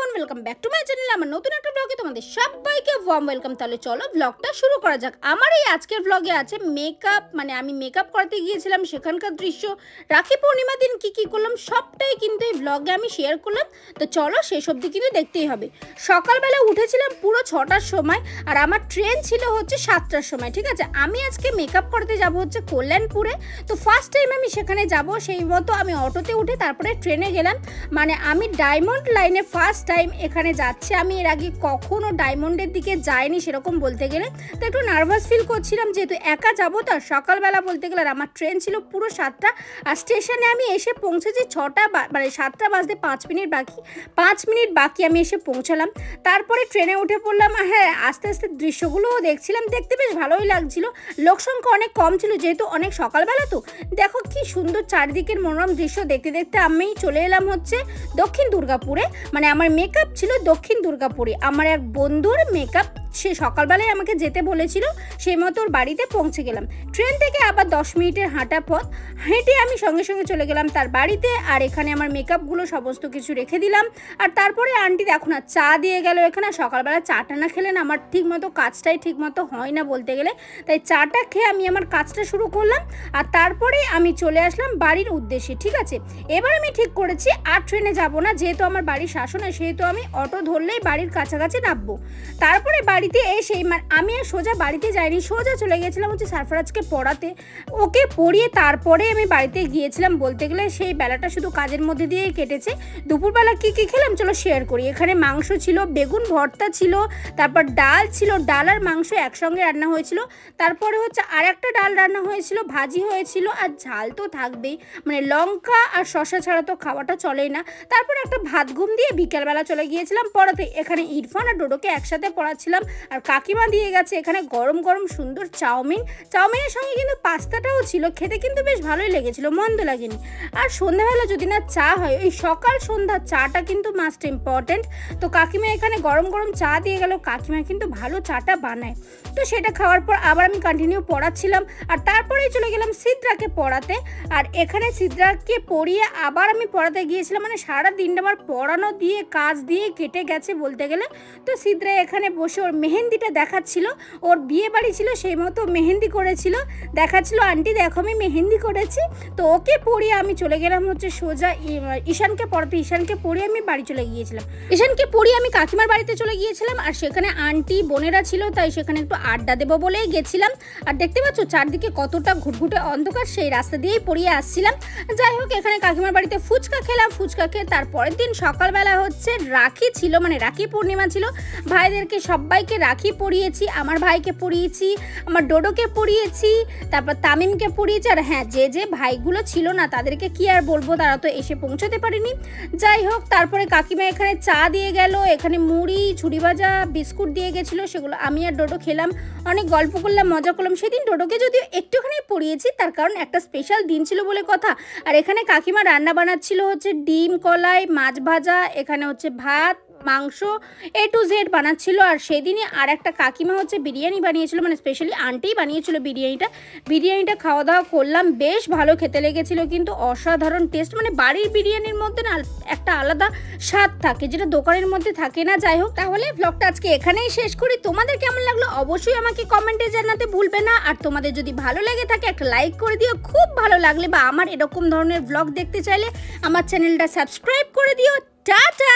Everyone, welcome back to my channel. আমার নতুন একটা ব্লগে তোমাদের সবাইকে ওয়ার্ম ওয়েলকাম। তাহলে চলো ব্লগটা শুরু করা যাক। আমার এই আজকের ব্লগে আছে মেকআপ, মানে আমি মেকআপ করাতে গিয়েছিলাম, সেখানকার দৃশ্য, রাখি পূর্ণিমা দিন কী কী করলাম সবটাই কিন্তু এই ব্লগে আমি শেয়ার করলাম। তো চলো সেসব দিকে কিন্তু দেখতেই হবে। সকালবেলা উঠেছিলাম পুরো 6টার সময়, আর আমার ট্রেন ছিল হচ্ছে 7টার সময়। ঠিক আছে, আমি আজকে মেকআপ করতে যাব হচ্ছে কল্যাণপুরে। তো ফার্স্ট টাইম আমি সেখানে যাব, সেই মতো আমি অটোতে উঠে তারপরে ট্রেনে গেলাম। মানে আমি ডায়মন্ড লাইনে ফার্স্ট টাইম এখানে যাচ্ছি। আমি এর আগে কখনো ডায়মন্ডের দিকে যাইনি সেরকম বলতে গেলে, তো একটু নার্ভাস ফিল করছিলাম যেহেতু একা যাবো। তো সকালবেলা বলতে গেলে আমার ট্রেন ছিল পুরো 7টা, আর স্টেশনে আমি এসে পৌঁছেছি 6টা, মানে 7টা বাজতে 5 মিনিট বাকি। 5 মিনিট বাকি আমি এসে পৌঁছালাম। তারপরে ট্রেনে উঠে পড়লাম। হ্যাঁ, আস্তে আস্তে দৃশ্যগুলোও দেখছিলাম, দেখতে বেশ ভালোই লাগছিল। লোক সংখ্যা অনেক কম ছিল যেহেতু অনেক সকালবেলা। তো দেখো কি সুন্দর চারিদিকের মনোরম দৃশ্য দেখতে দেখতে আমি চলে এলাম হচ্ছে দক্ষিণ দুর্গাপুরে। মানে আমার মেকআপ ছিল দক্ষিণ দুর্গাপুরে। আমার এক বন্ধুর মেকআপ, সে সকালবেলায় আমাকে যেতে বলেছিল, সেই মতো ওর বাড়িতে পৌঁছে গেলাম। ট্রেন থেকে আবার 10 মিনিটের হাঁটা পথ, হেঁটে আমি সঙ্গে সঙ্গে চলে গেলাম তার বাড়িতে। আর এখানে আমার মেকআপগুলো সমস্ত কিছু রেখে দিলাম। আর তারপরে আন্টি দেখো না চা দিয়ে গেল এখানে। সকালবেলা চাটা না খেলে না আমার ঠিকমতো কাজটাই ঠিকমতো হয় না বলতে গেলে, তাই চাটা খেয়ে আমি আমার কাজটা শুরু করলাম। আর তারপরে আমি চলে আসলাম বাড়ির উদ্দেশ্যে। ঠিক আছে, এবার আমি ঠিক করেছি আর ট্রেনে যাব না, যেহেতু আমার বাড়ির শাসনে, সেহেতু আমি অটো ধরলেই বাড়ির কাছাকাছি নামবো। তারপরে বাড়িতে এসে আমি আর সোজা বাড়িতে যাইনি, সোজা চলে গেছিলাম হচ্ছে সারফরাজকে পড়াতে। ওকে পড়িয়ে তারপরে আমি বাড়িতে গিয়েছিলাম। বলতে গেলে সেই বেলাটা শুধু কাজের মধ্যে দিয়েই কেটেছে। দুপুরবেলা কী কী খেলাম চলো শেয়ার করি। এখানে মাংস ছিল, বেগুন ভর্তা ছিল, তারপর ডাল ছিল, ডাল আর মাংস একসঙ্গে রান্না হয়েছিল। তারপরে হচ্ছে আর একটা ডাল রান্না হয়েছিল, ভাজি হয়েছিল, আর ঝাল তো থাকবেই, মানে লঙ্কা আর শসা ছাড়া তো খাওয়াটা চলেই না। তারপরে একটা ভাত ঘুম দিয়ে বিকেলবেলা চলে গিয়েছিলাম পড়াতে। এখানে ইরফান আর ডোডোকে একসাথে পড়াচ্ছিলাম। আর কাকিমা দিয়ে গেছে এখানে গরম গরম সুন্দর চাউমিন। চাউমিনের সঙ্গে কিন্তু পাস্তাটাও ছিল, খেতে কিন্তু বেশ ভালোই লেগেছিল, মন্দ লাগেনি। আর সন্ধ্যাবেলা যদি না চা হয়, ওই সকাল সন্ধ্যা চাটা কিন্তু মাস্ট ইম্পর্টেন্ট। তো কাকিমা এখানে গরম গরম চা দিয়ে গেল। কাকিমা কিন্তু ভালো চাটা বানায়। তো সেটা খাওয়ার পর আবার আমি কন্টিনিউ পড়াচ্ছিলাম। আর তারপরেই চলে গেলাম সিদ্রাকে পড়াতে। আর এখানে সিদ্রাকে পড়িয়ে আবার আমি পড়াতে গিয়েছিলাম। মানে সারা দিনটা আমার পড়ানো দিয়ে কাজ দিয়ে কেটে গেছে বলতে গেলে। তো সিদ্রা এখানে বসে ওর মেহেন্দিটা দেখাচ্ছিল, ওর বিয়ে বাড়ি ছিল সেই মতো মেহেন্দি করেছিল, দেখাচ্ছিল আন্টি দেখো আমি মেহেন্দি করেছি। তো ওকে পড়িয়ে আমি চলে গেলাম হচ্ছে সোজা ঈশানকে পড়াতে। ঈশানকে পড়িয়ে আমি বাড়ি চলে গিয়েছিলাম। ঈশানকে পড়িয়ে আমি কাকিমার বাড়িতে চলে গিয়েছিলাম। আর সেখানে আন্টি বোনেরা ছিল, তাই সেখানে একটু আড্ডা দেবো বলেই গেছিলাম। আর দেখতে পাচ্ছ চারদিকে কতটা ঘুটঘুটে অন্ধকার, সেই রাস্তা দিয়েই পড়িয়ে আসছিলাম। যাই হোক, এখানে কাকিমার বাড়িতে ফুচকা খেলাম। ফুচকা খেয়ে তারপরের দিন সকালবেলা হচ্ছে রাখি ছিল, মানে রাখি পূর্ণিমা ছিল। ভাইদেরকে সবাইকে রাখি পরিয়েছি, আমার ভাইকে পরিয়েছি, আমার ডোডোকে পরিয়েছি, তারপর তামিমকে পরিয়েছি। আর হ্যাঁ, যে যে ভাইগুলো ছিল না তাদেরকে কি আর বলবো, তারা তো এসে পৌঁছাতে পারেনি। যাই হোক, তারপরে কাকিমা এখানে চা দিয়ে গেল, এখানে মুড়ি, ঝুড়ি ভাজা, বিস্কুট দিয়ে গেছিলো, সেগুলো আমি আর ডোডো খেলাম। অনেক গল্প করলাম, মজা করলাম। সেদিন ডোডোকে যদিও একটুখানি পরিয়েছি, তার কারণ একটা স্পেশাল দিন ছিল বলে কথা। আর এখানে কাকিমা রান্না বানাচ্ছিল হচ্ছে ডিম, কলাই, মাছ ভাজা, এখানে হচ্ছে ভাত, মাংস, A to Z বানাচ্ছিল। আর সেদিনই আর একটা কাকিমা হচ্ছে বিরিয়ানি বানিয়েছিল, মানে স্পেশালি আন্টিই বানিয়েছিল বিরিয়ানিটা খাওয়া দাওয়া করলাম। বেশ ভালো খেতে লেগেছিল, কিন্তু অসাধারণ টেস্ট। মানে বাড়ির বিরিয়ানির মধ্যে না একটা আলাদা স্বাদ থাকে, যেটা দোকানের মধ্যে থাকে না। যাই হোক, তাহলে ব্লগটা আজকে এখানেই শেষ করি। তোমাদের কেমন লাগলো অবশ্যই আমাকে কমেন্টে জানাতে ভুলবে না। আর তোমাদের যদি ভালো লেগে থাকে একটা লাইক করে দিও। খুব ভালো লাগলে বা আমার এরকম ধরনের ব্লগ দেখতে চাইলে আমার চ্যানেলটা সাবস্ক্রাইব করে দিও। টাটা।